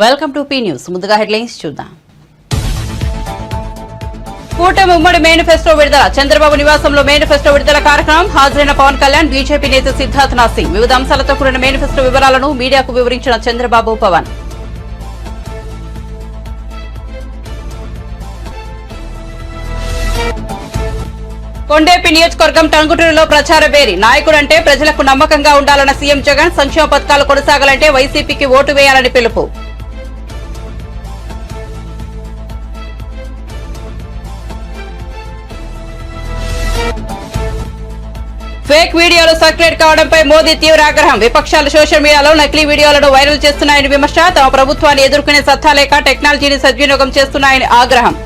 Welcome to P news. ముందుగా headlines చూద్దాం. కూటమి ఉమ్మడి మేనిఫెస్టో విడుదల. చంద్రబాబు నివాసంలో మేనిఫెస్టో విడుదల కార్యక్రమం. హాజరైన పవన్ కళ్యాణ్, బీజేపీ నేత సిద్ధార్థ్ నాథ్ సింగ్. వివిధ అంశాలతో కూడిన మేనిఫెస్టో వివరాలను మీడియాకు వివరించిన చంద్రబాబు, పవన్. కొండేపి నియోజకవర్గం టంగుటూరులో ప్రచార బేరీ. నాయకుడంటే ప్రజలకు నమ్మకంగా ఉండాలన్న సీఎం జగన్. సంక్షేమ పథకాలు కొనసాగాలంటే వైసీపీకి ఓటు వేయాలని పిలుపు. ఫేక్ వీడియోలు సర్క్యులేట్ కావడంపై మోదీ తీవ్ర ఆగ్రహం. విపక్షాలు సోషల్ మీడియాలో నకిలీ వీడియోలను వైరల్ చేస్తున్నాయని విమర్శ. తమ ప్రభుత్వాన్ని ఎదుర్కొనే సత్తా లేక టెక్నాలజీని సద్వినియోగం చేస్తున్నాయని ఆగ్రహం.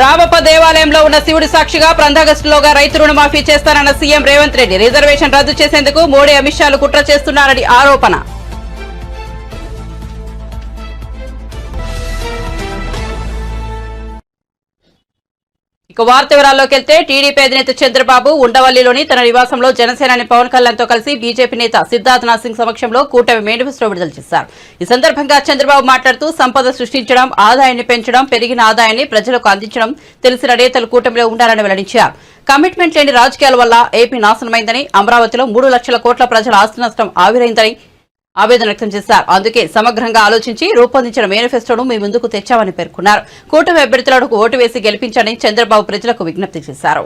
రామప్ప దేవాలయంలో ఉన్న శివుడి సాక్షిగా ఆగస్టులోగా రైతు రుణమాఫీ చేస్తానన్న సీఎం రేవంత్ రెడ్డి. రిజర్వేషన్ రద్దు చేసేందుకు మోడీ, అమిత్ షాలు కుట్ర చేస్తున్నారని ఆరోపణ. ఇక వార్త వివరాల్లోకి వెళ్తే, టీడీపీ అధినేత చంద్రబాబు ఉండవల్లిలోని తన నివాసంలో జనసేనాని పవన్ కళ్యాణ్ తో కలిసి బీజేపీ నేత సిద్ధార్థ్ నాథ్ సింగ్ సమక్షంలో కూటమి మేనిఫెస్టో విడుదల చేశారు. ఈ సందర్భంగా చంద్రబాబు మాట్లాడుతూ సంపద సృష్టించడం, ఆదాయాన్ని పెంచడం, పెరిగిన ఆదాయాన్ని ప్రజలకు అందించడం తెలిసిన నేతలు కూటమిలో ఉండాలని వెల్లడించారు. కమిట్మెంట్ లేని రాజకీయాల వల్ల ఏపీ నాశనమైందని, అమరావతిలో 3 లక్షల కోట్ల ప్రజల ఆస్తి నష్టం ఆవిరైందని ఆవేదన వ్యక్తం చేశారు. అందుకే సమగ్రంగా ఆలోచించి రూపొందించిన మేనిఫెస్టోను మీ ముందుకు తెచ్చామని పేర్కొన్నారు. కూటమి అభ్యర్థులకు ఓటు వేసి గెలిపించని చంద్రబాబు ప్రజలకు విజ్ఞప్తి చేశారు.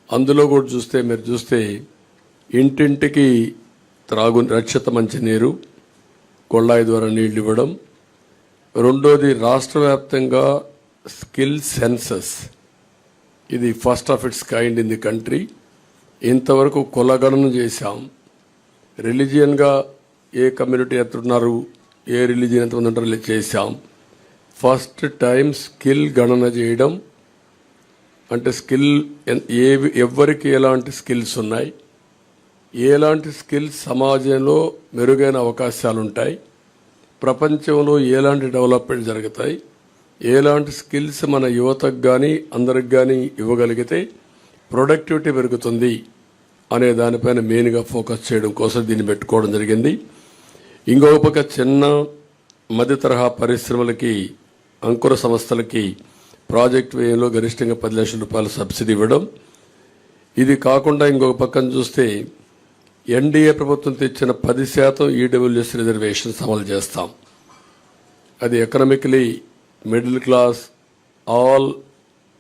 అందులో కూడా మీరు చూస్తే ఇంటింటికి రక్షిత మంచినీరు, కొళ్ళాయి ద్వారా నీళ్లు ఇవ్వడం. రెండోది, రాష్ట్ర వ్యాప్తంగా స్కిల్ సెన్సస్. ఇది first of it's kind in the country. ఇంతవరకు కులగణన చేశాం. రిలీజియన్గా ఏ కమ్యూనిటీ ఎంతున్నారు, ఏ రిలీజియన్ ఎంతమంది ఉంటారో చేశాం. ఫస్ట్ టైం స్కిల్ గణన చేయడం. అంటే స్కిల్ ఎవరికి ఎలాంటి స్కిల్స్ ఉన్నాయి, ఎలాంటి స్కిల్స్ సమాజంలో మెరుగైన అవకాశాలు ఉంటాయి, ప్రపంచంలో ఎలాంటి డెవలప్మెంట్ జరుగుతాయి, ఎలాంటి స్కిల్స్ మన యువతకు కానీ అందరికి కానీ ఇవ్వగలిగితే ప్రొడక్టివిటీ పెరుగుతుంది అనే దానిపైన మెయిన్గా ఫోకస్ చేయడం కోసం దీన్ని పెట్టుకోవడం జరిగింది. ఇంకొక పక్క చిన్న మధ్య తరహా పరిశ్రమలకి, అంకుర సంస్థలకి ప్రాజెక్ట్ వ్యయంలో గరిష్టంగా 10 లక్షల రూపాయల సబ్సిడీ ఇవ్వడం. ఇది కాకుండా ఇంకొక పక్కన చూస్తే ఎన్డీఏ ప్రభుత్వం తెచ్చిన 10% ఈడబ్ల్యూఎస్ రిజర్వేషన్స్ అమలు చేస్తాం. అది economically middle class, all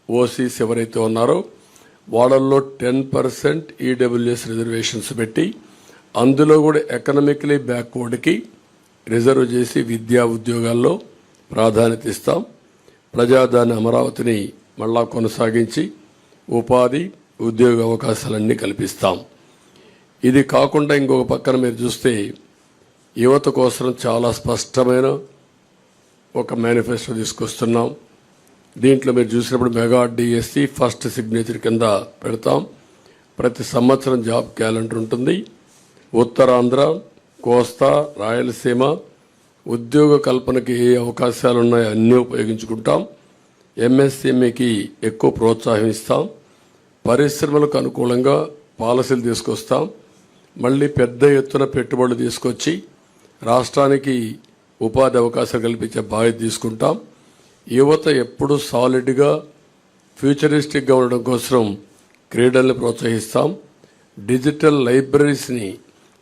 OCs ఎవరైతే ఉన్నారో వాళ్ళల్లో 10% ఈడబ్ల్యూఎస్ రిజర్వేషన్స్ పెట్టి, అందులో కూడా ఎకనామికలీ బ్యాక్వర్డ్కి రిజర్వ్ చేసి విద్యా ఉద్యోగాల్లో ప్రాధాన్యత ఇస్తాం. ప్రజాదాని అమరావతిని మళ్ళా కొనసాగించి ఉపాధి, ఉద్యోగ అవకాశాలన్నీ కల్పిస్తాం. ఇది కాకుండా ఇంకొక పక్కన మీరు చూస్తే యువత కోసం చాలా స్పష్టమైన ఒక మేనిఫెస్టో తీసుకొస్తున్నాం. దీంట్లో మీరు చూసినప్పుడు మెగా డిఎస్సి ఫస్ట్ సిగ్నేచర్ కింద పెడతాం. ప్రతి సంవత్సరం జాబ్ క్యాలెండర్ ఉంటుంది. ఉత్తరాంధ్ర, కోస్తా, రాయలసీమ ఉద్యోగ కల్పనకి ఏ అవకాశాలు ఉన్నాయో అన్నీ ఉపయోగించుకుంటాం. ఎంఎస్ఎంఈకి ఎక్కువ ప్రోత్సాహం ఇస్తాం. పరిశ్రమలకు అనుకూలంగా పాలసీలు తీసుకొస్తాం. మళ్ళీ పెద్ద ఎత్తున పెట్టుబడులు తీసుకొచ్చి రాష్ట్రానికి ఉపాధి అవకాశాలు కల్పించే బాధ్యత తీసుకుంటాం. యువత ఎప్పుడు సాలిడ్గా ఫ్యూచరిస్టిక్గా ఉండడం కోసం క్రీడల్ని ప్రోత్సహిస్తాం. డిజిటల్ లైబ్రరీస్ని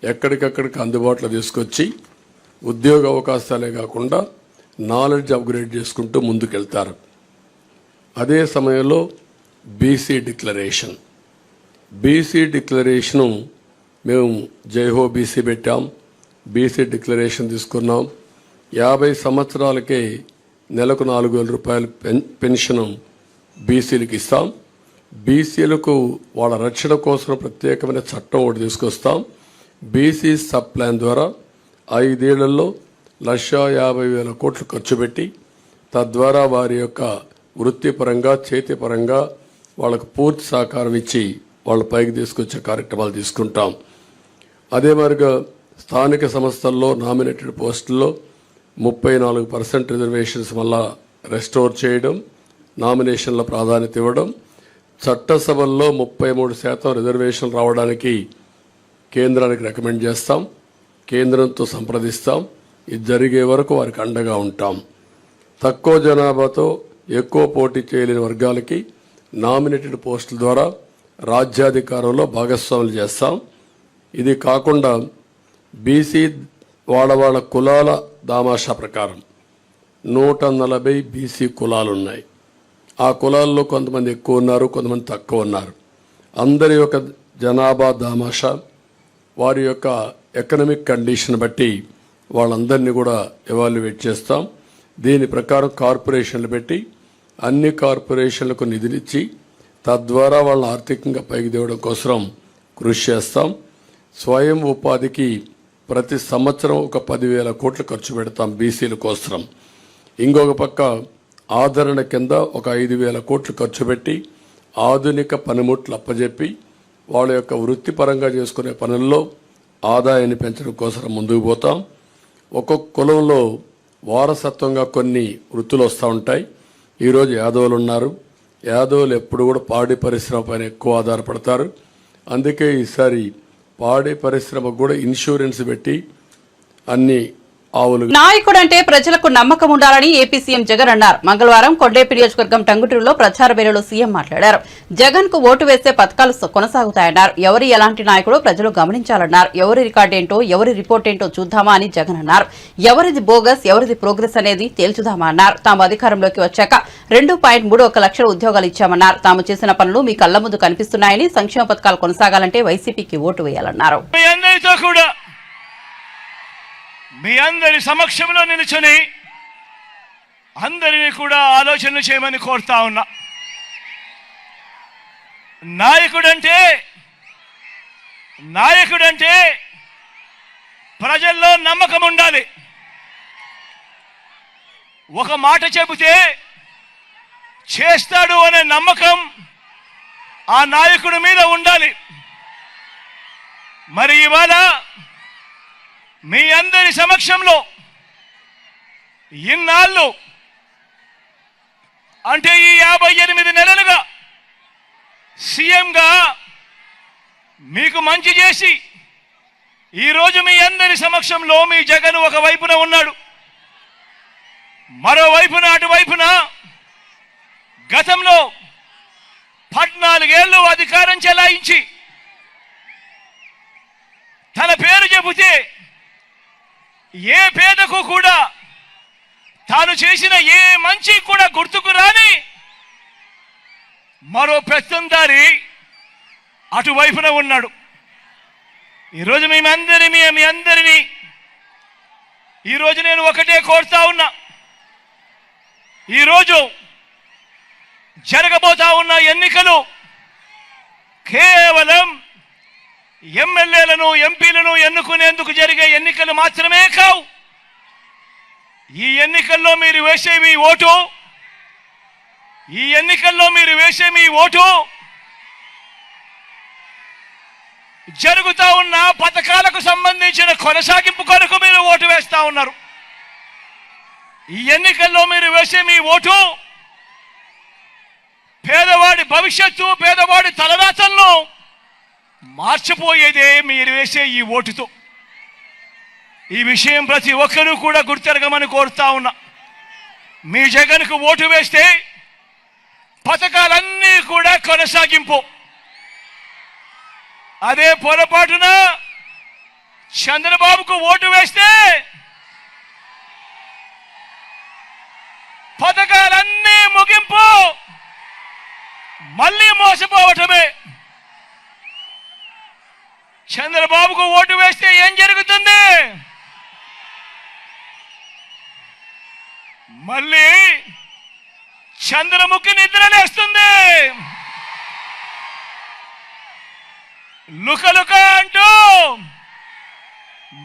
ఎక్కడికక్కడికి అందుబాటులో తీసుకొచ్చి ఉద్యోగ అవకాశాలే కాకుండా నాలెడ్జ్ అప్గ్రేడ్ చేసుకుంటూ ముందుకెళ్తారు. అదే సమయంలో బీసీ డిక్లరేషను మేము జైహో బీసీ పెట్టాం. బీసీ డిక్లరేషన్ తీసుకున్నాం. 50 సంవత్సరాలకే నెలకు 4,000 రూపాయలు పెన్షన్ బీసీలకు ఇస్తాం. బీసీలకు వాళ్ళ రక్షణ కోసం ప్రత్యేకమైన చట్టం ఒకటి తీసుకొస్తాం. బీసీ సబ్ ప్లాన్ ద్వారా 5 ఏళ్లలో 1,50,000 కోట్లు ఖర్చు పెట్టి తద్వారా వారి యొక్క వృత్తిపరంగా, చేతిపరంగా వాళ్ళకు పూర్తి సహకారం ఇచ్చి వాళ్ళ పైకి తీసుకొచ్చే కార్యక్రమాలు తీసుకుంటాం. అదే మరిగా స్థానిక సంస్థల్లో నామినేటెడ్ పోస్టుల్లో 34% రిజర్వేషన్స్ వల్ల రెస్టోర్ చేయడం, నామినేషన్ల ప్రాధాన్యత ఇవ్వడం, చట్టసభల్లో 33% రిజర్వేషన్ రావడానికి కేంద్రానికి రికమెండ్ చేస్తాం, కేంద్రంతో సంప్రదిస్తాం. ఇది జరిగే వరకు వారికి అండగా ఉంటాం. తక్కువ జనాభాతో ఎక్కువ పోటీ చేయలేని వర్గాలకి నామినేటెడ్ పోస్టుల ద్వారా రాజ్యాధికారంలో భాగస్వాములు చేస్తాం. ఇది కాకుండా బీసీ వాళ్ళ కులాల దామాషా ప్రకారం 140 బీసీ కులాలు ఉన్నాయి. ఆ కులాల్లో కొంతమంది ఎక్కువ ఉన్నారు, కొంతమంది తక్కువ ఉన్నారు. అందరి యొక్క జనాభా దామాషా, వారి యొక్క ఎకనామిక్ కండిషన్ బట్టి వాళ్ళందరినీ కూడా ఎవాల్యుయేట్ చేస్తాం. దీని ప్రకారం కార్పొరేషన్లు పెట్టి అన్ని కార్పొరేషన్లకు నిధులిచ్చి తద్వారా వాళ్ళని ఆర్థికంగా పైకి తేవడం కోసం కృషి చేస్తాం. స్వయం ఉపాధికి ప్రతి సంవత్సరం ఒక 10,000 కోట్లు ఖర్చు పెడతాం బీసీల కోసం. ఇంకొక పక్క ఆదరణ కింద ఒక 5,000 కోట్లు ఖర్చు పెట్టి ఆధునిక పనిముట్లు అప్పజెప్పి వాళ్ళ యొక్క వృత్తిపరంగా చేసుకునే పనుల్లో ఆదాయాన్ని పెంచడం కోసం ముందుకు పోతాం. ఒక్కొక్క కులంలో వారసత్వంగా కొన్ని వృత్తులు వస్తూ ఉంటాయి. ఈరోజు యాదవులు ఉన్నారు. యాదవులు ఎప్పుడు కూడా పాడి పరిశ్రమ పైన ఎక్కువ ఆధారపడతారు. అందుకే ఈసారి పాడి పరిశ్రమకు కూడా ఇన్సూరెన్స్ పెట్టి అన్ని ఆవులు. నాయకుడు అంటే ప్రజలకు నమ్మకం ఉండాలని ఏపీ సీఎం జగన్ అన్నారు. మంగళవారం కొండేపి నియోజకవర్గం టంగుటూరులో ప్రచార వేళలో సీఎం మాట్లాడారు. జగన్ కు ఓటు వేస్తే పథకాలు కొనసాగుతాయన్నారు. ఎవరి ఎలాంటి నాయకుడో ప్రజలు గమనించాలన్నారు. ఎవరి రికార్డ్ ఏంటో, ఎవరి రిపోర్ట్ ఏంటో చూద్దామా అని జగన్ అన్నారు. ఎవరిది బోగస్, ఎవరిది ప్రోగ్రెస్ అనేది తేల్చుదామా అన్నారు. తాము అధికారంలోకి వచ్చాక 2.31 లక్షల ఉద్యోగాలు ఇచ్చామన్నారు. తాము చేసిన పనులు మీ కళ్ల ముందు కనిపిస్తున్నాయని, సంక్షేమ పథకాలు కొనసాగాలంటే వైసీపీకి ఓటు వేయాలన్నారు. మీ అందరి సమక్షంలో నిలుచుని అందరినీ కూడా ఆలోచన చేయమని కోరుతా ఉన్నా. నాయకుడంటే ప్రజల్లో నమ్మకం ఉండాలి. ఒక మాట చెబితే చేస్తాడు అనే నమ్మకం ఆ నాయకుడి మీద ఉండాలి. మరి ఇవాళ మీ అందరి సమక్షంలో ఇన్నాళ్ళు అంటే ఈ 58 నెలలుగా సీఎంగా మీకు మంచి చేసి ఈరోజు మీ అందరి సమక్షంలో మీ జగన్ ఒక వైపున ఉన్నాడు, మరోవైపున అటువైపున గతంలో 14 ఏళ్ళు అధికారం చెలాయించి తన పేరు చెబితే ఏ పేదకు కూడా తాను చేసిన ఏ మంచి కూడా గుర్తుకు రాని మరో పెత్తందారి అటువైపున ఉన్నాడు. ఈరోజు మీ అందరినీ ఈరోజు నేను ఒకటే కోరుతా ఉన్నా. ఈరోజు జరగబోతా ఉన్న ఎన్నికలు కేవలం ఎమ్మెల్యేలను, ఎంపీలను ఎన్నుకునేందుకు జరిగే ఎన్నికలు మాత్రమే కావు. ఈ ఎన్నికల్లో మీరు వేసే మీ ఓటు జరుగుతా ఉన్న పథకాలకు సంబంధించిన కొనసాగింపు కొరకు మీరు ఓటు వేస్తా ఉన్నారు. ఈ ఎన్నికల్లో మీరు వేసే మీ ఓటు పేదవాడి భవిష్యత్తు, పేదవాడి తలరాతలను మార్చిపోయేదే మీరు వేసే ఈ ఓటుతో. ఈ విషయం ప్రతి ఒక్కరూ కూడా గుర్తెరగమని కోరుతా ఉన్నా. మీ జగన్కు ఓటు వేస్తే పథకాలన్నీ కూడా కొనసాగింపు. అదే పొరపాటున చంద్రబాబుకు ఓటు వేస్తే పథకాలన్నీ ముగింపు, మళ్ళీ మోసపోవటమే. చంద్రబాబుకు ఓటు వేస్తే ఏం జరుగుతుంది? మళ్ళీ చంద్రముఖి నిద్రలేస్తుంది. లుకలుక అంటూ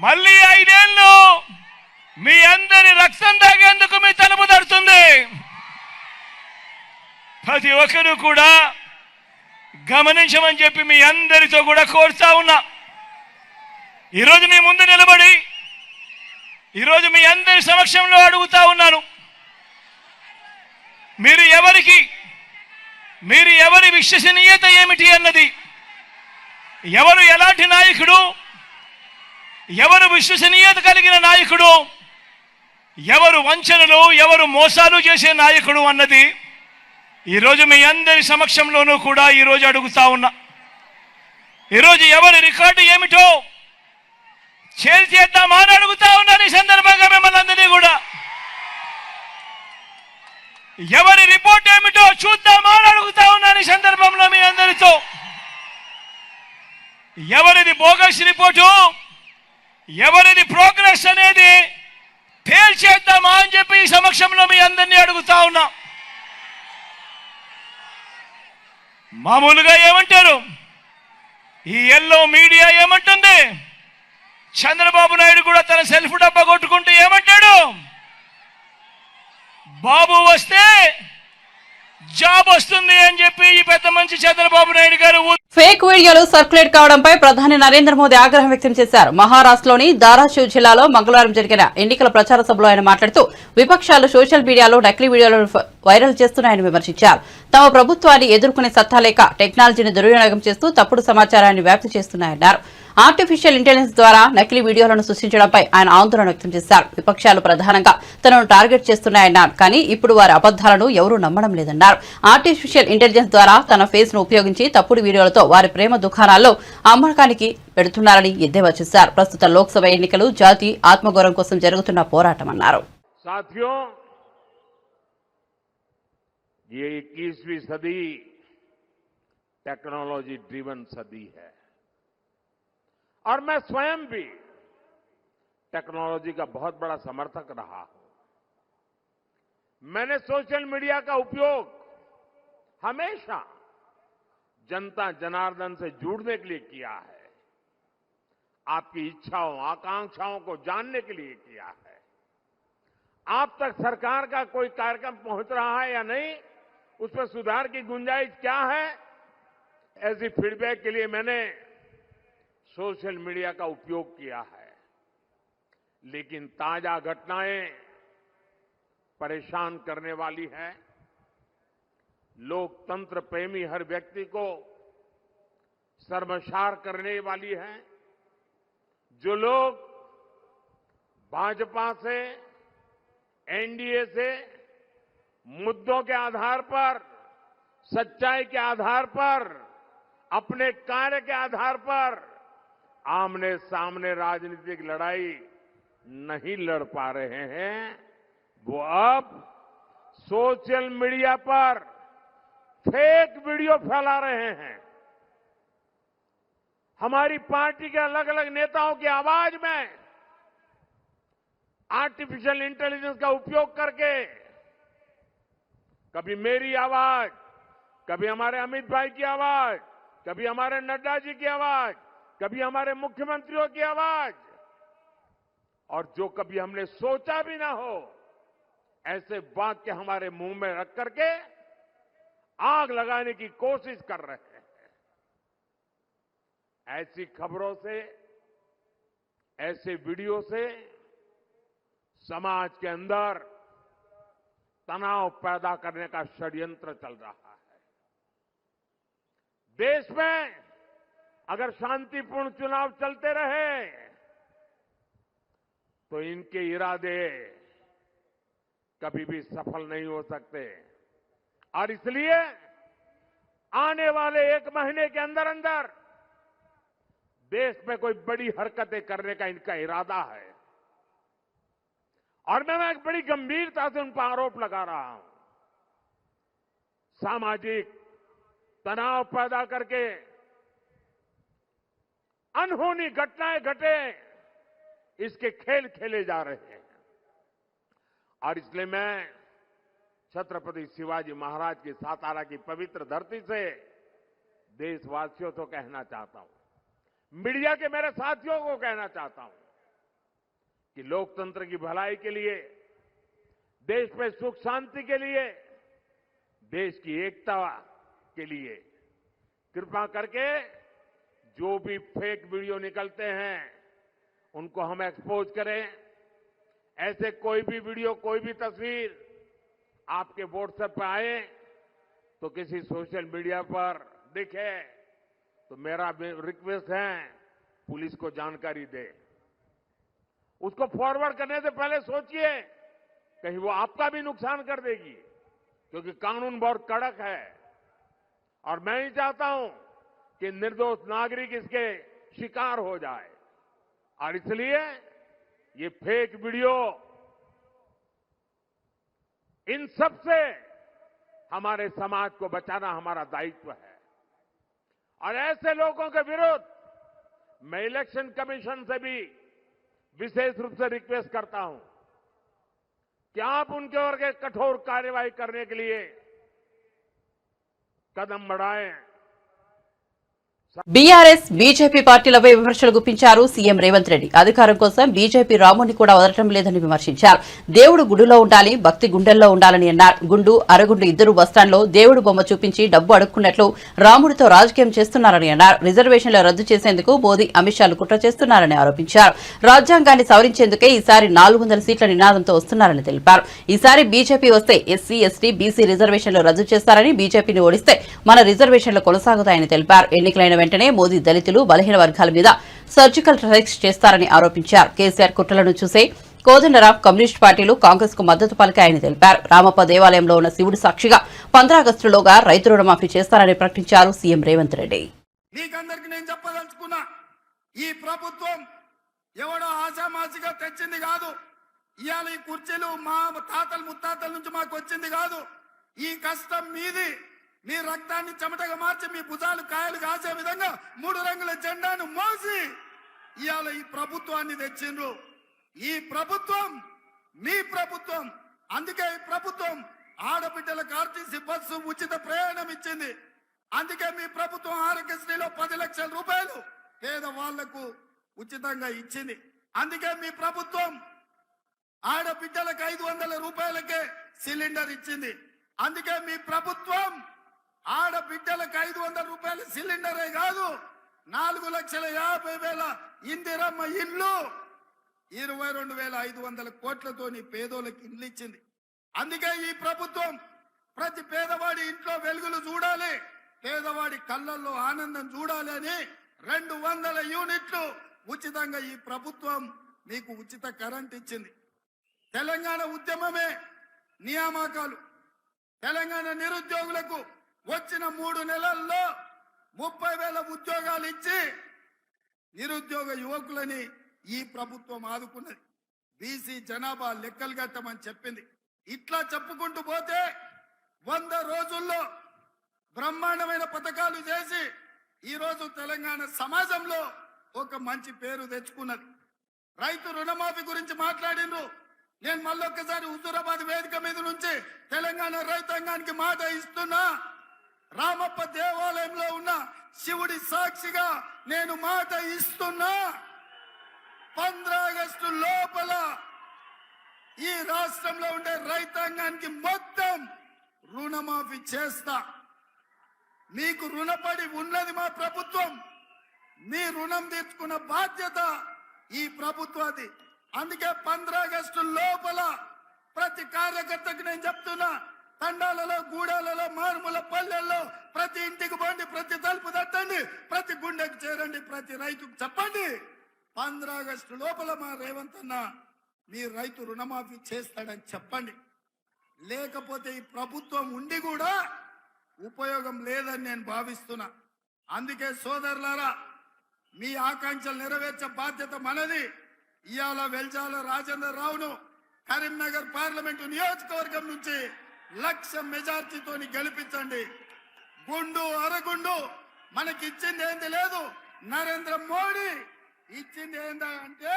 మళ్ళీ 5 ఏళ్ళు మీ అందరి రక్తం తాగేందుకు మీ తలుపు తడుతుంది. ప్రతి ఒక్కరూ కూడా గమనించమని చెప్పి మీ అందరితో కూడా కోరుతా ఉన్నా. ఈరోజు మీ ముందు నిలబడి ఈరోజు మీ అందరి సమక్షంలో అడుగుతా ఉన్నాను, మీరు ఎవరికి మీరు ఎవరి విశ్వసనీయత ఏమిటి అన్నది, ఎవరు ఎలాంటి నాయకుడు, ఎవరు విశ్వసనీయత కలిగిన నాయకుడు, ఎవరు వంచనలు ఎవరు మోసాలు చేసే నాయకుడు అన్నది ఈరోజు మీ అందరి సమక్షంలోనూ కూడా ఈరోజు అడుగుతా ఉన్నా. ఈరోజు ఎవరి రికార్డు ఏమిటో చేద్దామా అని అడుగుతా ఉన్నాను. ఈ సందర్భంగా మిమ్మల్ని అందరినీ కూడా ఎవరి రిపోర్ట్ ఏమిటో చూద్దామా అని అడుగుతా ఉన్నాను. ఈ సందర్భంలో మీ అందరితో ఎవరిది బోగస్ రిపోర్టు, ఎవరిది ప్రోగ్రెస్ అనేది తేల్చేద్దామా అని చెప్పి ఈ సమక్షంలో మీ అందరినీ అడుగుతా ఉన్నా. మామూలుగా ఏమంటారు, ఈ ఎల్లో మీడియా ఏమంటుంది, చంద్రబాబు నాయుడు కూడా తన సెల్ఫ్ డబ్బా కొట్టుకుంటూ ఏమంటాడు, బాబు వస్తే జాబ్ వస్తుంది అని చెప్పి ఈ పెద్ద మంచి చంద్రబాబు నాయుడు గారు ఫేక్ వీడియోలు సర్క్యులేట్ కావడంపై ప్రధాని నరేంద్ర మోదీ ఆగ్రహం వ్యక్తం చేశారు. మహారాష్ట్రలోని ధారాషివ్ జిల్లాలో మంగళవారం జరిగిన ఎన్నికల ప్రచార సభలో ఆయన మాట్లాడుతూ విపక్షాలు సోషల్ మీడియాలో నకిలీ వీడియోలను వైరల్ చేస్తున్నాయని విమర్శించారు. తమ ప్రభుత్వాన్ని ఎదుర్కొనే సత్తా లేక టెక్నాలజీని దుర్వినియోగం చేస్తూ తప్పుడు సమాచారాన్ని వ్యాప్తి చేస్తున్నాయన్నారు. ఆర్టిఫిషియల్ ఇంటెలిజెన్స్ ద్వారా నకిలీ వీడియోలను సృష్టించడంపై ఆయన ఆందోళన వ్యక్తం చేశారు. విపక్షాలు ప్రధానంగా తనను టార్గెట్ చేస్తున్నాయన్నారు. కానీ ఇప్పుడు వారి అబద్దాలను ఎవరూ నమ్మడం లేదన్నారు. ఆర్టిఫిషియల్ ఇంటెలిజెన్స్ ద్వారా తన ఫేస్ ను ఉపయోగించి తప్పుడు వీడియోలతో వారి ప్రేమ దుకాణాల్లో అమ్మకానికి పెడుతున్నారని ఎద్దేవా చేశారు. ప్రస్తుత లోక్సభ ఎన్నికలు జాతి ఆత్మగౌరవం కోసం జరుగుతున్న పోరాటమన్నారు. ये 21वीं सदी टेक्नोलॉजी ड्रिवन सदी है और मैं स्वयं भी टेक्नोलॉजी का बहुत बड़ा समर्थक रहा हूं। मैंने सोशल मीडिया का उपयोग हमेशा जनता जनार्दन से जुड़ने के लिए किया है, आपकी इच्छाओं आकांक्षाओं को जानने के लिए किया है, आप तक सरकार का कोई कार्यक्रम पहुंच रहा है या नहीं, उसमें सुधार की गुंजाइश क्या है, ऐसी फीडबैक के लिए मैंने सोशल मीडिया का उपयोग किया है। लेकिन ताजा घटनाएं परेशान करने वाली है, लोकतंत्र प्रेमी हर व्यक्ति को शर्मसार करने वाली है। जो लोग भाजपा से एनडीए से मुद्दों के आधार पर, सच्चाई के आधार पर, अपने कार्य के आधार पर आमने सामने राजनीतिक लड़ाई नहीं लड़ पा रहे हैं, वो अब सोशल मीडिया पर फेक वीडियो फैला रहे हैं। हमारी पार्टी के अलग अलग नेताओं की आवाज में आर्टिफिशियल इंटेलिजेंस का उपयोग करके कभी मेरी आवाज, कभी हमारे अमित भाई की आवाज, कभी हमारे नड्डा जी की आवाज, कभी हमारे मुख्यमंत्रियों की आवाज, और जो कभी हमने सोचा भी ना हो ऐसे वाक्य हमारे मुंह में रख करके आग लगाने की कोशिश कर रहे हैं। ऐसी खबरों से, ऐसे वीडियो से समाज के अंदर तनाव पैदा करने का षड्यंत्र चल रहा है। देश में अगर शांतिपूर्ण चुनाव चलते रहे तो इनके इरादे कभी भी सफल नहीं हो सकते, और इसलिए आने वाले 1 महीने के अंदर अंदर देश में कोई बड़ी हरकतें करने का इनका इरादा है। और मैं एक बड़ी गंभीरता से उन पर आरोप लगा रहा हूं। सामाजिक तनाव पैदा करके अनहोनी घटनाएं घटे, इसके खेल खेले जा रहे हैं। और इसलिए मैं छत्रपति शिवाजी महाराज की सातारा की पवित्र धरती से देशवासियों को कहना चाहता हूं, मीडिया के मेरे साथियों को कहना चाहता हूं कि लोकतंत्र की भलाई के लिए, देश में सुख शांति के लिए, देश की एकता के लिए कृपा करके जो भी फेक वीडियो निकलते हैं उनको हम एक्सपोज करें। ऐसे कोई भी वीडियो, कोई भी तस्वीर आपके व्हाट्सएप पर आए तो किसी सोशल मीडिया पर दिखे तो मेरा रिक्वेस्ट है पुलिस को जानकारी दे। उसको फॉरवर्ड करने से पहले सोचिए कहीं वो आपका भी नुकसान कर देगी, क्योंकि कानून बहुत कड़क है और मैं नहीं चाहता हूं कि निर्दोष नागरिक इसके शिकार हो जाए। और इसलिए ये फेक वीडियो इन सब से हमारे समाज को बचाना हमारा दायित्व है। और ऐसे लोगों के विरुद्ध मैं इलेक्शन कमीशन से भी विशेष रूप से रिक्वेस्ट करता हूं कि आप उनके ओर के कठोर कार्रवाई करने के लिए कदम बढ़ाएं। బీఆర్ఎస్ బీజేపీ పార్టీలపై విమర్శలు గుప్పించారు సీఎం రేవంత్ రెడ్డి. అధికారం కోసం బీజేపీ రాముని కూడా వదలటం లేదని విమర్శించారు. దేవుడు గుడిలో ఉండాలి, భక్తి గుండెల్లో ఉండాలని అన్నారు. గుండు అరగుండు ఇద్దరు బస్టాండ్లో దేవుడు బొమ్మ చూపించి డబ్బు అడుక్కున్నట్లు రాముడితో రాజకీయం చేస్తున్నారని అన్నారు. రిజర్వేషన్లు రద్దు చేసేందుకు మోదీ అమిత్ షాలు కుట్ర చేస్తున్నారని ఆరోపించారు. రాజ్యాంగాన్ని సవరించేందుకే ఈసారి 400 సీట్ల నినాదంతో వస్తున్నారని తెలిపారు. ఈసారి బీజేపీ వస్తే ఎస్సీ, ఎస్టీ, బీసీ రిజర్వేషన్లు రద్దు చేస్తారని, బీజేపీని ఓడిస్తే మన రిజర్వేషన్లు కొనసాగుతాయని తెలిపారు. ఎన్నికలైన వెంటనే మోదీ దళితులు, బలహీన వర్గాల మీద సర్జికల్ స్ట్రైక్స్ చేస్తారని ఆరోపించారు. కేసీఆర్ కుట్రలను చూసే కోదండరాం, కమ్యూనిస్టు పార్టీలు కాంగ్రెస్ కు మద్దతు పలికాయని తెలిపారు. రామప్ప దేవాలయంలో ఉన్న శివుడి సాక్షిగా 15 ఆగస్టులోగా రైతు రుణమాఫీ చేస్తారని ప్రకటించారు సీఎం రేవంత్ రెడ్డి. మీకందరికి నేను చెప్పదలుచుకున్నా, ఈ ప్రభుత్వం ఎవడో ఆశామాసిగా తెచ్చింది కాదు. ఇవాళ ఈ కుర్చీలు మా తాతలు ముత్తాతల నుంచి మాకు వచ్చింది కాదు. ఈ కష్టం మీది. మీ రక్తాన్ని చెమటగా మార్చి మీ భుజాలు కాయలు కాసే విధంగా 3 రంగుల జెండాను మోసి ఇవాళ ఈ ప్రభుత్వాన్ని తెచ్చిండ్రు. ఈ ప్రభుత్వం మీ ప్రభుత్వం. అందుకే ఈ ప్రభుత్వం ఆడబిడ్డలకు ఆర్టీసీ బస్సు ఉచిత ప్రయాణం ఇచ్చింది. అందుకే మీ ప్రభుత్వం ఆరోగ్యశ్రీలో 10 లక్షల రూపాయలు పేదవాళ్లకు ఉచితంగా ఇచ్చింది. అందుకే మీ ప్రభుత్వం ఆడబిడ్డలకు 500 రూపాయలకే సిలిండర్ ఇచ్చింది. అందుకే మీ ప్రభుత్వం ఆడబిడ్డలకు 500 రూపాయల సిలిండరే కాదు, 4,50,000 ఇందిరమ్మ ఇల్లు, 22,500 కోట్లతోని పేదోళ్ళకి ఇండ్లు ఇచ్చింది. అందుకే ఈ ప్రభుత్వం ప్రతి పేదవాడి ఇంట్లో వెలుగులు చూడాలి, పేదవాడి కళ్ళల్లో ఆనందం చూడాలి అని 200 యూనిట్లు ఉచితంగా ఈ ప్రభుత్వం మీకు ఉచిత కరెంట్ ఇచ్చింది. తెలంగాణ ఉద్యమమే నియామకాలు. తెలంగాణ నిరుద్యోగులకు వచ్చిన 3 నెలల్లో 30,000 ఉద్యోగాలు ఇచ్చి నిరుద్యోగ యువకులని ఈ ప్రభుత్వం ఆదుకున్నది. బీసీ జనాభా లెక్కలు కట్టమని చెప్పింది. ఇట్లా చెప్పుకుంటూ పోతే 100 రోజుల్లో బ్రహ్మాండమైన పథకాలు చేసి ఈరోజు తెలంగాణ సమాజంలో ఒక మంచి పేరు తెచ్చుకున్నది. రైతు రుణమాఫీ గురించి మాట్లాడిండ్రు. నేను మళ్ళొక్కసారి హుజూరాబాద్ వేదిక మీద నుంచి తెలంగాణ రైతాంగానికి మాట ఇస్తున్నా. రామప్ప దేవాలయంలో ఉన్న శివుడి సాక్షిగా నేను మాట ఇస్తున్నా. 15 ఆగస్టు లోపల ఈ రాష్ట్రంలో ఉండే రైతాంగానికి మొత్తం రుణమాఫీ చేస్తా. మీకు రుణపడి ఉన్నది మా ప్రభుత్వం. మీ రుణం తీర్చుకున్న బాధ్యత ఈ ప్రభుత్వాది. అందుకే 15 ఆగస్టు లోపల ప్రతి కార్యకర్తకు నేను చెప్తున్నా, తండాలలో, గూడాలలో, మారుమూల పల్లెల్లో ప్రతి ఇంటికి పోండి, ప్రతి తలుపు తట్టండి, ప్రతి గుండెకు చేరండి, ప్రతి రైతుకు చెప్పండి 15 ఆగస్టు లోపల మా రేవంత్ అన్న మీ రైతు రుణమాఫీ చేస్తాడని చెప్పండి. లేకపోతే ఈ ప్రభుత్వం ఉండి కూడా ఉపయోగం లేదని నేను భావిస్తున్నా. అందుకే సోదరులారా, మీ ఆకాంక్షలు నెరవేర్చే బాధ్యత మనది. ఇవాళ వెల్జాల రాజేందర్ రావును కరీంనగర్ పార్లమెంటు నియోజకవర్గం నుంచి 1,00,000 మెజార్టీతో గెలిపించండి. గుండు అరగుండు మనకి ఇచ్చింది ఏంది లేదు. నరేంద్ర మోడీ ఇచ్చింది ఏందా అంటే,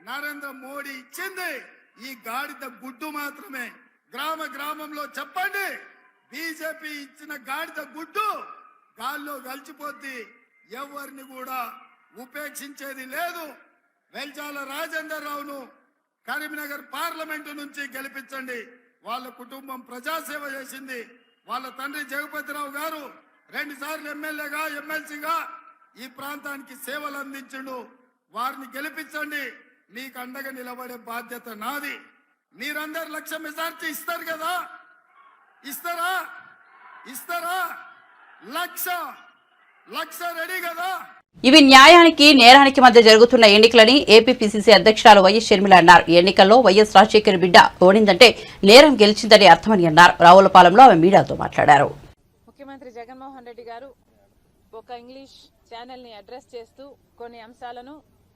నరేంద్ర మోడీ ఇచ్చింది ఈ గాడిద గుడ్డు మాత్రమే. గ్రామ గ్రామంలో చెప్పండి, బీజేపీ ఇచ్చిన గాడిద గుడ్డు గాల్లో కలిసిపోద్ది. ఎవరిని కూడా ఉపేక్షించేది లేదు. వెల్జాల రాజేందర్ రావును కరీంనగర్ పార్లమెంటు నుంచి గెలిపించండి. వాళ్ళ కుటుంబం ప్రజాసేవ చేసింది. వాళ్ళ తండ్రి జగపతిరావు గారు 2 సార్లు ఎమ్మెల్యేగా, ఎమ్మెల్సీగా ఈ ప్రాంతానికి సేవలు అందించిండు. వారిని గెలిపించండి. మీకు అండగా నిలబడే బాధ్యత నాది. మీరందరు 1,00,000 మెజార్టీ ఇస్తారు కదా, ఇస్తారా? ఇస్తారా? లక్ష రెడీ కదా? ఇవి న్యాయానికి నేరానికి మధ్య జరుగుతున్న ఎన్నికలని ఏపీపీసీసీ అధ్యక్షురాలు వైఎస్ షర్మిల అన్నారు. ఈ ఎన్నికల్లో వైఎస్ రాజశేఖర్ బిడ్డ ఓడిందంటే నేరం గెలిచిందని అర్థమని అన్నారు. రావులపాలెంలో ఆమె మీడియాతో మాట్లాడారు. ముఖ్యమంత్రి జగన్మోహన్ రెడ్డి గారు ఒక ఇంగ్లీష్ ఛానల్ ని అడ్రస్ చేస్తూ కొన్ని అంశాలను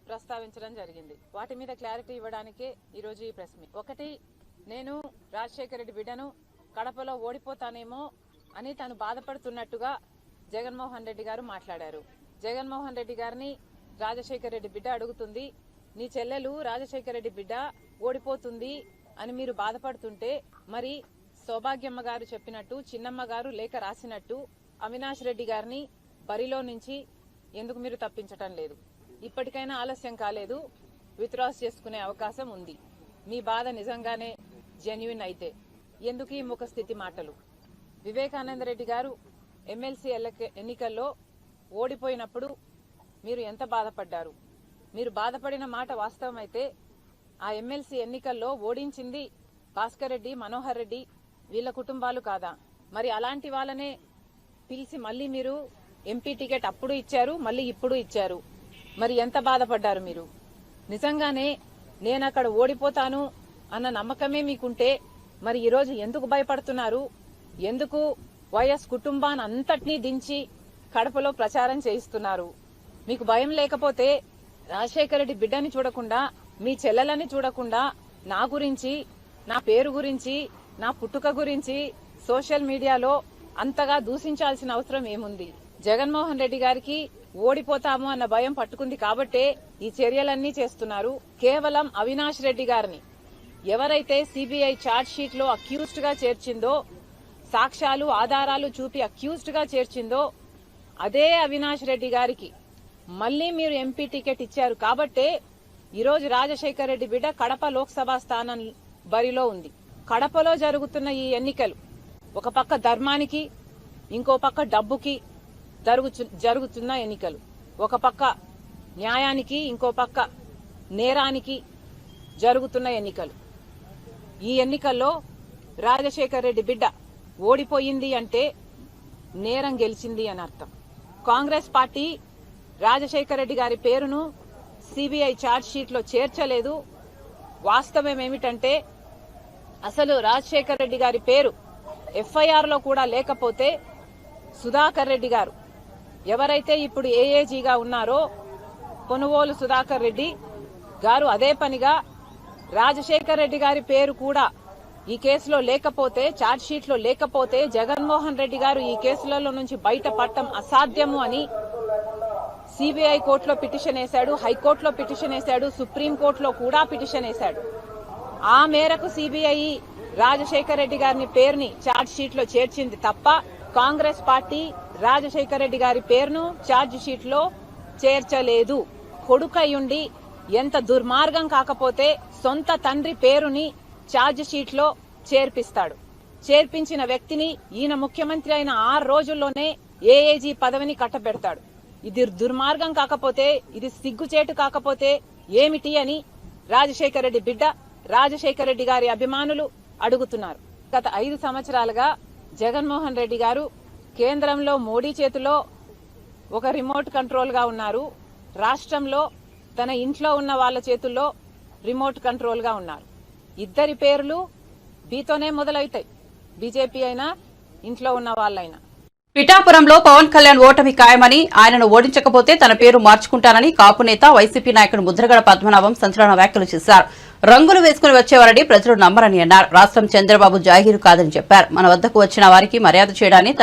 ప్రస్తావించడం జరిగింది. వాటి మీద క్లారిటీ ఇవ్వడానికే ఈరోజు ఈ ప్రెస్ మీట్. ఒకటి, నేను రాజశేఖర రెడ్డి బిడ్డను కడపలో ఓడిపోతానేమో అని తను బాధపడుతున్నట్టుగా జగన్మోహన్ రెడ్డి గారు మాట్లాడారు. జగన్మోహన్ రెడ్డి గారిని రాజశేఖర రెడ్డి బిడ్డ అడుగుతుంది, నీ చెల్లెలు రాజశేఖర రెడ్డి బిడ్డ ఓడిపోతుంది అని మీరు బాధపడుతుంటే మరి సౌభాగ్యమ్మ గారు చెప్పినట్టు, చిన్నమ్మ గారు లేఖ రాసినట్టు అవినాష్ రెడ్డి గారిని బరిలో నుంచి ఎందుకు మీరు తప్పించటం లేదు? ఇప్పటికైనా ఆలస్యం కాలేదు, విత్డ్రాస్ చేసుకునే అవకాశం ఉంది. మీ బాధ నిజంగానే జెన్యున్ అయితే ఎందుకు ఈ ముఖ స్థితి మాటలు? వివేకానంద రెడ్డి గారు ఎమ్మెల్సీ ఎన్నికల్లో ఓడిపోయినప్పుడు మీరు ఎంత బాధపడ్డారు? మీరు బాధపడిన మాట వాస్తవమైతే ఆ ఎమ్మెల్సీ ఎన్నికల్లో ఓడించింది భాస్కర్ రెడ్డి, మనోహర్ రెడ్డి వీళ్ళ కుటుంబాలు కాదా? మరి అలాంటి వాళ్ళనే పిలిచి మళ్ళీ మీరు ఎంపీ టికెట్ అప్పుడు ఇచ్చారు, మళ్ళీ ఇప్పుడు ఇచ్చారు. మరి ఎంత బాధపడ్డారు మీరు? నిజంగానే నేను అక్కడ ఓడిపోతాను అన్న నమ్మకమే మీకుంటే మరి ఈరోజు ఎందుకు భయపడుతున్నారు? ఎందుకు వైఎస్ కుటుంబాన్ని అంతటినీ దించి కడపలో ప్రచారం చేయిస్తున్నారు? మీకు భయం లేకపోతే రాజశేఖర రెడ్డి బిడ్డని చూడకుండా, మీ చెల్లెలని చూడకుండా నా గురించి, నా పేరు గురించి, నా పుట్టుక గురించి సోషల్ మీడియాలో అంతగా దూషించాల్సిన అవసరం ఏముంది? జగన్మోహన్ రెడ్డి గారికి ఓడిపోతాము అన్న భయం పట్టుకుంది కాబట్టే ఈ చర్యలన్నీ చేస్తున్నారు. కేవలం అవినాష్ రెడ్డి గారిని ఎవరైతే సిబిఐ ఛార్జ్ షీట్ లో అక్యూజ్డ్ గా చేర్చిందో, సాక్ష్యాలు ఆధారాలు చూపి అక్యూజ్డ్ గా చేర్చిందో అదే అవినాష్ రెడ్డి గారికి మళ్లీ మీరు ఎంపీ టికెట్ ఇచ్చారు కాబట్టే ఈరోజు రాజశేఖర రెడ్డి బిడ్డ కడప లోక్సభ స్థానం బరిలో ఉంది. కడపలో జరుగుతున్న ఈ ఎన్నికలు ఒక పక్క ధర్మానికి, ఇంకో పక్క డబ్బుకి జరుగుతున్న ఎన్నికలు. ఒక పక్క న్యాయానికి, ఇంకో పక్క నేరానికి జరుగుతున్న ఎన్నికలు. ఈ ఎన్నికల్లో రాజశేఖర రెడ్డి బిడ్డ ఓడిపోయింది అంటే నేరం గెలిచింది అని అర్థం. కాంగ్రెస్ పార్టీ రాజశేఖర రెడ్డి గారి పేరును సిబిఐ ఛార్జ్ షీట్ లో చేర్చలేదు. వాస్తవం ఏమిటంటే అసలు రాజశేఖర రెడ్డి గారి పేరు ఎఫ్ఐఆర్ లో కూడా లేకపోతే సుధాకర్ రెడ్డి గారు ఎవరైతే ఇప్పుడు ఏఏజీగా ఉన్నారో పొనుగోలు సుధాకర్ రెడ్డి గారు అదే పనిగా రాజశేఖర రెడ్డి గారి పేరు కూడా ఈ కేసులో లేకపోతే, ఛార్జ్ షీట్ లో లేకపోతే జగన్మోహన్ రెడ్డి గారు ఈ కేసులలో నుంచి బయటపడటం అసాధ్యము అని సిబిఐ కోర్టులో పిటిషన్ వేశాడు, హైకోర్టులో పిటిషన్ వేశాడు, సుప్రీంకోర్టులో కూడా పిటిషన్ వేశాడు. ఆ మేరకు సిబిఐ రాజశేఖర రెడ్డి గారిని పేరుని ఛార్జ్ షీట్ లో చేర్చింది తప్ప కాంగ్రెస్ పార్టీ రాజశేఖర రెడ్డి గారి పేరును ఛార్జ్ షీట్ లో చేర్చలేదు. కొడుకయ్యుండి ఎంత దుర్మార్గం కాకపోతే సొంత తండ్రి పేరుని ఛార్జ్ షీట్ లో చేర్పిస్తాడు. చేర్పించిన వ్యక్తిని ఈయన ముఖ్యమంత్రి అయిన 6 రోజుల్లోనే ఏఏజీ పదవిని కట్టబెడతాడు. ఇది దుర్మార్గం కాకపోతే, ఇది సిగ్గుచేటు కాకపోతే ఏమిటి అని రాజశేఖర రెడ్డి బిడ్డ, రాజశేఖర రెడ్డి గారి అభిమానులు అడుగుతున్నారు. గత 5 సంవత్సరాలుగా జగన్మోహన్ రెడ్డి గారు కేంద్రంలో మోడీ చేతిలో ఒక రిమోట్ కంట్రోల్ గా ఉన్నారు, రాష్ట్రంలో తన ఇంట్లో ఉన్న వాళ్ళ చేతుల్లో రిమోట్ కంట్రోల్ గా ఉన్నారు. ఇద్దరి పేర్లు బీతోనే మొదలవుతాయి, బీజేపీ అయినా ఇంట్లో ఉన్న వాళ్ళైనా. పిఠాపురంలో పవన్ కళ్యాణ్ ఓటమి ఖాయమని, ఆయనను ఓడించకపోతే తన పేరు మార్చుకుంటానని కాపు నేత వైసీపీ నాయకుడు ముద్రగడ పద్మనాభం సంచలన వ్యాఖ్యలు చేశారు. రంగులు వేసుకుని వచ్చేవారని ప్రజలు నమ్మరని అన్నారు. రాష్ట్రం చంద్రబాబు జాగీరు కాదని చెప్పారు. మన వద్దకు వచ్చిన వారికి మర్యాద చేయడాన్ని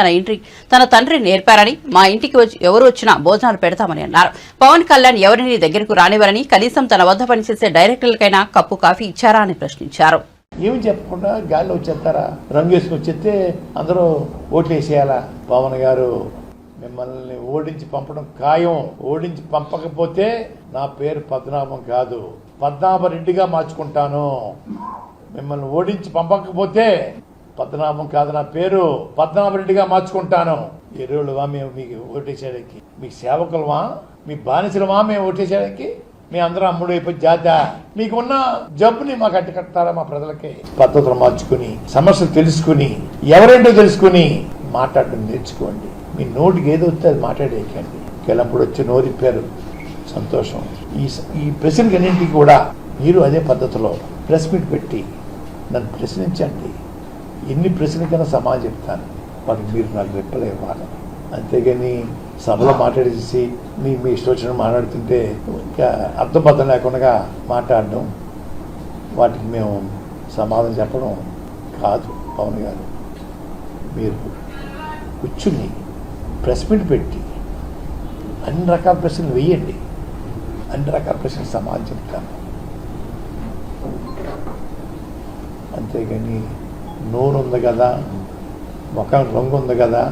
తన తండ్రి నేర్పారని, మా ఇంటికి ఎవరు వచ్చినా భోజనాలు పెడతామని అన్నారు. పవన్ కళ్యాణ్ ఎవరిని దగ్గరకు రానివ్వరని, కనీసం తన వద్ద పనిచేసే డైరెక్టర్లకైనా కప్పు కాఫీ ఇచ్చారా అని ప్రశ్నించారు. ఏమి చెప్పకుండా గాల్లో వచ్చేస్తారా? రంగు వేసుకుని వచ్చేస్తే అందరూ ఓట్లు వేసేయాలా? పవన్ గారు మిమ్మల్ని ఓడించి పంపడం ఖాయం. ఓడించి పంపకపోతే నా పేరు పద్మనాభం కాదు, పద్మనాభరెడ్డిగా మార్చుకుంటాను. మిమ్మల్ని ఓడించి పంపకపోతే పద్మనాభం కాదు, నా పేరు పద్మనాభరెడ్డిగా మార్చుకుంటాను. ఈ రోజులువా మేము మీకు ఓటేసేయడానికి? మీ సేవకులమా, మీ బానిసలమా మేము ఓటేసేయడానికి? మీ అందరం అమ్ముడు అయిపోయి జాత మీకున్న జబ్బుని మాకు అడ్డుకట్టారా? మా ప్రజలకి పద్ధతులు మార్చుకుని, సమస్యలు తెలుసుకుని, ఎవరేంటో తెలుసుకుని మాట్లాడడం నేర్చుకోండి. మీ నోటికి ఏదో వస్తే అది మాట్లాడేయకండి. కెలప్పుడు వచ్చి నోరిప్పారు, సంతోషం. ఈ ప్రశ్నలన్నింటికి కూడా మీరు అదే పద్ధతిలో ప్రెస్ మీట్ పెట్టి నన్ను ప్రశ్నించండి. ఎన్ని ప్రశ్నలకైనా సమాధానం చెప్తాను. వాటికి మీరు నాకు రిప్లై ఇవ్వాలి. అంతేగాని సభలో మాట్లాడేసి మీ ఇష్టం వచ్చిన మాట్లాడుతుంటే ఇంకా అర్థబద్ధం లేకుండా మాట్లాడడం, వాటికి మేము సమాధానం చెప్పడం కాదు. పవన్ గారు, మీరు కూర్చుని ప్రెస్ మీట్ పెట్టి అన్ని రకాల ప్రశ్నలు వేయండి. అన్ని రకాల ప్రశ్నలు సమాధానం చెప్తాను. అంతేగాని నూనె ఉంది కదా, ముఖం రంగు ఉంది కదా,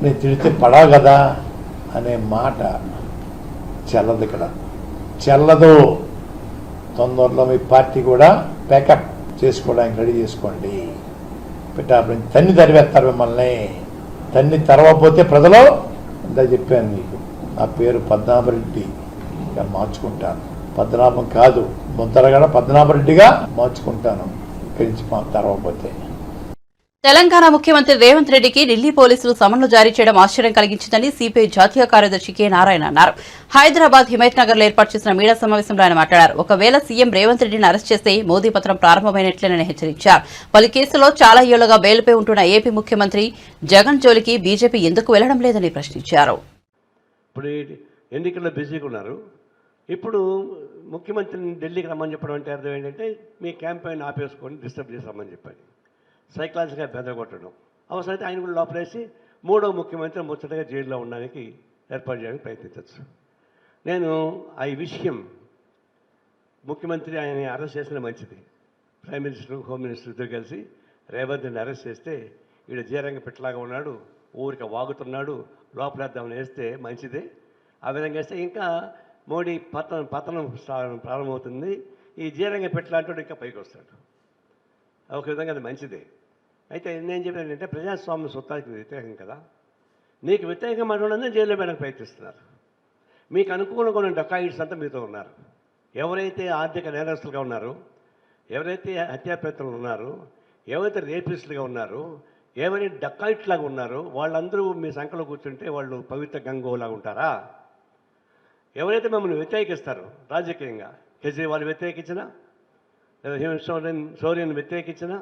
నేను తిడితే పడవ కదా అనే మాట చెల్లదు. ఇక్కడ చెల్లదు. తొందరలో మీ పార్టీ కూడా ప్యాకప్ చేసుకోవడానికి రెడీ చేసుకోండి. పెట్టాలి తన్ని తరివేస్తారు మిమ్మల్ని. తన్ని తరవకపోతే ప్రజలు ఇందా చెప్పాను మీకు, నా పేరు పద్మనాభరెడ్డి ఇంకా మార్చుకుంటాను. పద్మనాభం కాదు, ముద్దరగడ పద్మనాభరెడ్డిగా మార్చుకుంటాను ఇక్కడి నుంచి తరవకపోతే. తెలంగాణ ముఖ్యమంత్రి రేవంత్ రెడ్డికి ఢిల్లీ పోలీసులు సమన్లు జారీ చేయడం ఆశ్చర్యం కలిగించిందని సిపిఐ జాతీయ కార్యదర్శి కె నారాయణ అన్నారు. హైదరాబాద్ హిమాయత్ నగర్ లో ఏర్పాటు చేసిన మీడియా సమావేశంలో ఆయన మాట్లాడారు. ఒకవేళ సీఎం రేవంత్ రెడ్డిని అరెస్ట్ చేస్తే మోదీ పత్రం ప్రారంభమైనట్లేనని హెచ్చరించారు. పలు కేసులో చాలా ఏళ్లుగా బెయిల్పై ఉంటున్న ఏపీ ముఖ్యమంత్రి జగన్ జోలికి బీజేపీ ఎందుకు వెళ్లడం లేదని ప్రశ్నించారు. ఇప్పుడు ఎన్నికల్లో బిజీగా ఉన్నారు. ఇప్పుడు ముఖ్యమంత్రిని ఢిల్లీకి రమ్మని చెప్పడం అంటే అర్థం ఏంటంటే మీ క్యాంపెయిన్ ఆపేసుకొని డిస్టర్బ్ చేసి రమ్మని చెప్పాలి. సైకలాజికల్గా బెదరగొట్టడం. అవసరమైతే ఆయన కూడా లోపలేసి మూడో ముఖ్యమంత్రి ముచ్చటగా జైల్లో ఉండడానికి ఏర్పాటు చేయడానికి ప్రయత్నించవచ్చు. నేను ఆ విషయం ముఖ్యమంత్రి ఆయన అరెస్ట్ చేసిన మంచిది. ప్రైమ్ మినిస్టర్, హోమ్ మినిస్టర్ ఇద్దరు కలిసి రేవంత్ని అరెస్ట్ చేస్తే వీడు జీరంగ పెట్టలాగా ఉన్నాడు, ఊరికి వాగుతున్నాడు, లోపలేద్దామని వేస్తే మంచిదే. ఆ విధంగా వేస్తే ఇంకా మోడీ పతనం ప్రారంభమవుతుంది. ఈ జీరంగ పెట్టలాంటి ఇంకా పైకి వస్తాడు. ఒక విధంగా అది మంచిదే. అయితే నేను చెప్పేది ఏంటంటే ప్రజాస్వామ్య సూత్రానికి వ్యతిరేకం కదా. నీకు వ్యతిరేకం మాట్లాడడం జైల్లో పెట్టడానికి ప్రయత్నిస్తున్నారు. మీకు అనుకూలంగా ఉన్న డకాయిట్స్ అంతా మీతో ఉన్నారు. ఎవరైతే ఆర్థిక నేరస్తులుగా ఉన్నారో, ఎవరైతే హత్యాప్రయత్నాలు ఉన్నారో, ఎవరైతే రేపిస్టులుగా ఉన్నారో, ఎవరైతే డకాయిట్లాగా ఉన్నారో వాళ్ళందరూ మీ సంఖ్యలో కూర్చుంటే వాళ్ళు పవిత్ర గంగోలాగా ఉంటారా? ఎవరైతే మమ్మల్ని వ్యతిరేకిస్తారో రాజకీయంగా, కేజ్రీవాల్ వ్యతిరేకించినా, సోరెన్ వ్యతిరేకించినా,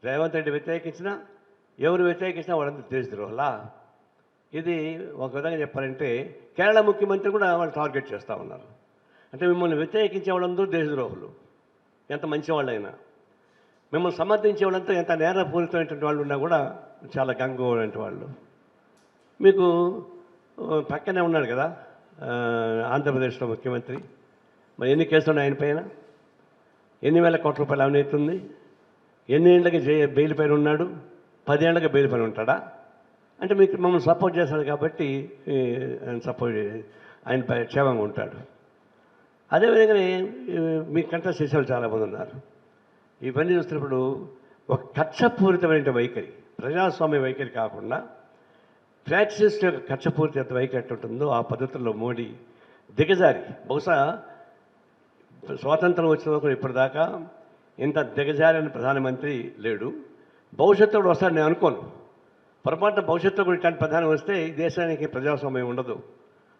రేవంత్ రెడ్డి వ్యతిరేకించినా, ఎవరు వ్యతిరేకించినా వాళ్ళంతా దేశద్రోహులా? ఇది ఒక విధంగా చెప్పాలంటే కేరళ ముఖ్యమంత్రి కూడా వాళ్ళు టార్గెట్ చేస్తూ ఉన్నారు. అంటే మిమ్మల్ని వ్యతిరేకించే వాళ్ళందరూ దేశద్రోహులు, ఎంత మంచివాళ్ళైనా. మిమ్మల్ని సమర్థించే వాళ్ళంతా ఎంత నేరపూరితమైనటువంటి వాళ్ళు ఉన్నా కూడా చాలా గంగోలంటి వాళ్ళు. మీకు పక్కనే ఉన్నాడు కదా ఆంధ్రప్రదేశ్లో ముఖ్యమంత్రి. మరి ఎన్ని కేసులు ఉన్నాయి ఆయన పైన? ఎన్ని వేల కోట్ల రూపాయలు అవినీతి ఉంది? ఎన్ని ఏళ్ళకి బెయిల్ పైన ఉన్నాడు? 10 ఏళ్ళకి బెయిల్ పైన ఉంటాడా? అంటే మీకు మమ్మల్ని సపోర్ట్ చేస్తాడు కాబట్టి ఆయన క్షేమంగా ఉంటాడు. అదేవిధంగానే మీ కంటెస్ట్ చేసేవాళ్ళు చాలామంది ఉన్నారు. ఇవన్నీ చూస్తున్నప్పుడు ఒక కక్షపూరితమైన వైఖరి, ప్రజాస్వామ్య వైఖరి కాకుండా ప్రాక్టీస్ యొక్క కక్షపూరిత వైఖరి ఎట్టుంటుందో ఆ పద్ధతుల్లో మోడీ దిగజారి, బహుశా స్వాతంత్రం వచ్చిన వరకు ఇప్పటిదాకా ఇంత దిగజారిన ప్రధానమంత్రి లేడు. భవిష్యత్తులో కూడా వస్తాడు నేను అనుకోను. పొరపాటున భవిష్యత్తులో కూడా ఇట్లాంటి ప్రధాని వస్తే ఈ దేశానికి ప్రజాస్వామ్యం ఉండదు.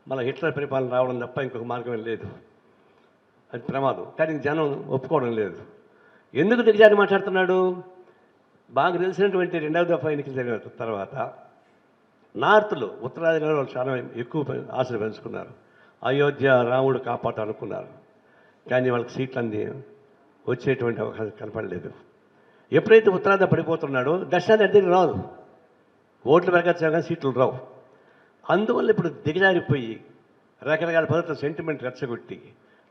మళ్ళీ హిట్లర్ పరిపాలన రావడం తప్ప ఇంకొక మార్గం లేదు. అది ప్రమాదం. కానీ జనం ఒప్పుకోవడం లేదు. ఎందుకు దిగజారి మాట్లాడుతున్నాడు? బాగా తెలిసినటువంటి 2వ దఫా ఎన్నికలు జరిగిన తర్వాత నార్త్లో, ఉత్తరాదిలో వాళ్ళు చాలా ఎక్కువ ఆశలు పెంచుకున్నారు. అయోధ్య రాముడు కాపాడాలనుకున్నారు. కానీ వాళ్ళకి సీట్లన్నీ వచ్చేటువంటి అవకాశం కనపడలేదు. ఎప్పుడైతే ఉత్తరాది పడిపోతున్నాడో దక్షిణాది అద్దెకి రాదు, ఓట్లు పెరగచ్చు కానీ సీట్లు రావు. అందువల్ల ఇప్పుడు దిగజారిపోయి రకరకాల పద్ధతులు సెంటిమెంట్ రెచ్చగొట్టి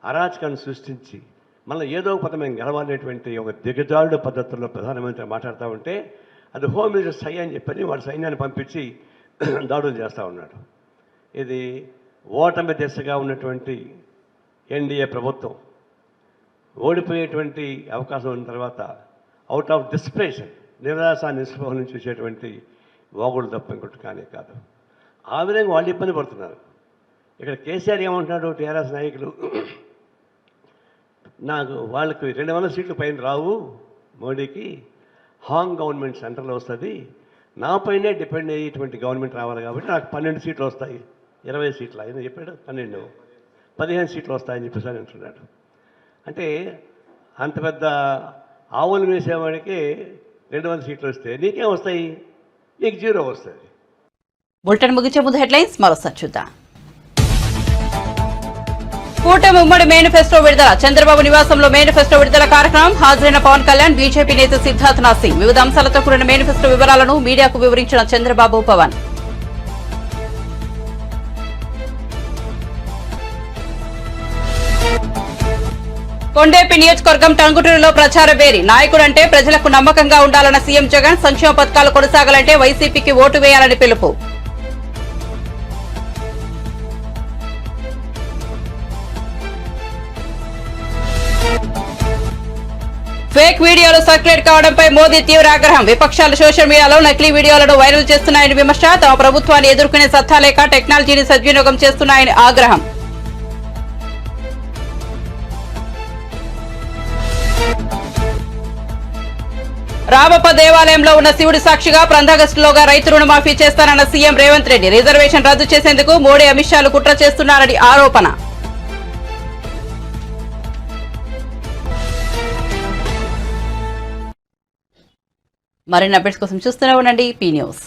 అరాచకాన్ని సృష్టించి మళ్ళీ ఏదో పదం గెలవాలనేటువంటి ఒక దిగజారుడు పద్ధతుల్లో ప్రధానమంత్రి మాట్లాడుతూ ఉంటే అది హోమ్ మినిస్టర్ సై అని చెప్పని వాడు సైన్యాన్ని పంపించి దాడులు చేస్తూ ఉన్నాడు. ఇది ఓటమి దిశగా ఉన్నటువంటి ఎన్డీఏ ప్రభుత్వం ఓడిపోయేటువంటి అవకాశం ఉన్న తర్వాత అవుట్ ఆఫ్ డిస్ప్రెషన్, నిరాశ నిస్పృహ నుంచి చూసేటువంటి వాగుడు తప్ప ఇంకోటి కానీ కాదు. ఆ విధంగా వాళ్ళు ఇబ్బంది పడుతున్నారు. ఇక్కడ కేసీఆర్ ఏమంటున్నాడు, టీఆర్ఎస్ నాయకులు నాకు వాళ్ళకి 200 సీట్లు పైన రావు, మోడీకి హాంగ్ గవర్నమెంట్ సెంటర్లో వస్తుంది, నా పైనే డిపెండ్ అయ్యేటువంటి గవర్నమెంట్ రావాలి కాబట్టి నాకు 12 సీట్లు వస్తాయి, 20 సీట్లు ఆయన చెప్పాడు, 15 సీట్లు వస్తాయని చెప్పేసి అని అంటున్నాడు. అంటే అంత పెద్ద ఆవులు వేసేవాడికి 200 సీట్లు వస్తే నీకేం వస్తాయి? నీకు 0 వస్తుంది. బులెటిన్ ముగించే ముందు హెడ్లైన్స్ మరోసారి చూద్దాం. కూటమి ఉమ్మడి మేనిఫెస్టో విడుదల. చంద్రబాబు నివాసంలో మేనిఫెస్టో విడుదల కార్యక్రమం. హాజరైన పవన్ కళ్యాణ్, బీజేపీ నేత సిద్ధార్థనాథ్ సింగ్. వివిధ అంశాలతో కూడిన మేనిఫెస్టో వివరాలను మీడియాకు వివరించిన చంద్రబాబు, పవన్. కొండేపి నియోజకవర్గం టంగుటూరులో ప్రచార వేరి. నాయకుడంటే ప్రజలకు నమ్మకంగా ఉండాలన్న సీఎం జగన్. సంక్షేమ పథకాలు కొనసాగాలంటే వైసీపీకి ఓటు వేయాలని పిలుపు. ఫేక్ వీడియోలు సర్క్యులేట్ కావడంపై మోదీ తీవ్ర ఆగ్రహం. విపక్షాలు సోషల్ మీడియాలో నకిలీ వీడియోలను వైరల్ చేస్తున్నాయని విమర్శ. తమ ప్రభుత్వాన్ని ఎదుర్కొనే సత్తా లేక టెక్నాలజీని సద్వినియోగం చేస్తున్నాయని ఆగ్రహం. రామప్ప దేవాలయంలో ఉన్న శివుడి సాక్షిగా ఆగస్టులోగా రైతు రుణమాఫీ చేస్తానన్న సీఎం రేవంత్ రెడ్డి. రిజర్వేషన్ రద్దు చేసేందుకు మోడీ, అమిత్ షాలు కుట్ర చేస్తున్నారని ఆరోపణ. మరిన్ని అప్డేట్స్ కోసం చూస్తూనే ఉండండి పీ న్యూస్.